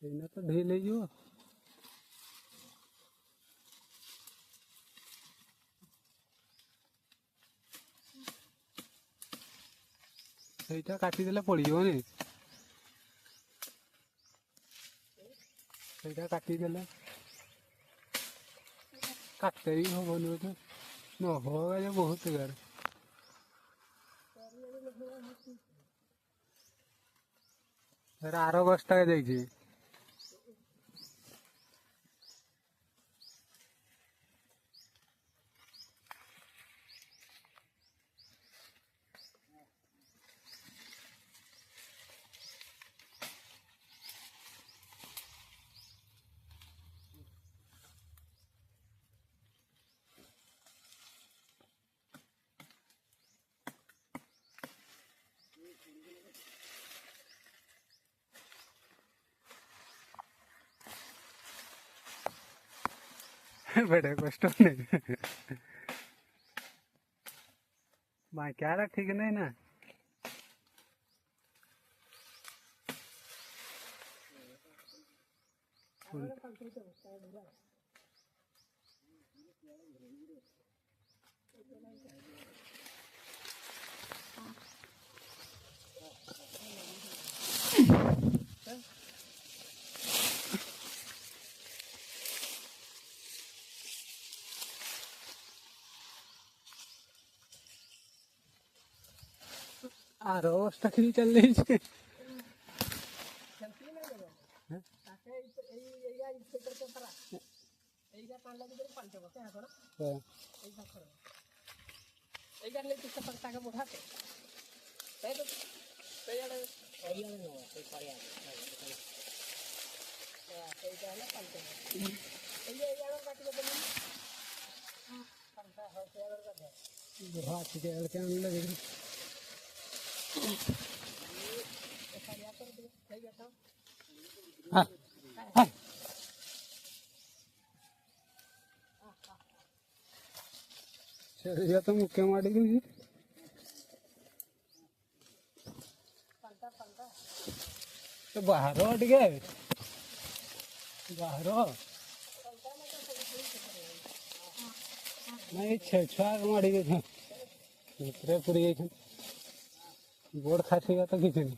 ଏଇନା ତ ଢିଲ ହେଇଯିବ। ସେଇଟା କାଟିଦେଲେ ପଡ଼ିଯିବନି। ସେଇଟା କାଟିଦେଲେ କାଟତେ ବି ହବନି ବୋଧେ। ନ ହବ ଯେ ବହୁତ ଗାର। ଆର ଗଛଟା ଯାଇଛି। बड़े कष्ट नहीं क्या ठीक नहीं ना। आरोस्टा खी चल रही है। तो मुख्य माड़ी दूसरी तो बाहर टे बाहर नहीं छुआ माड़ी गई पूरी गई बोर्ड खासी तो किसी नहीं।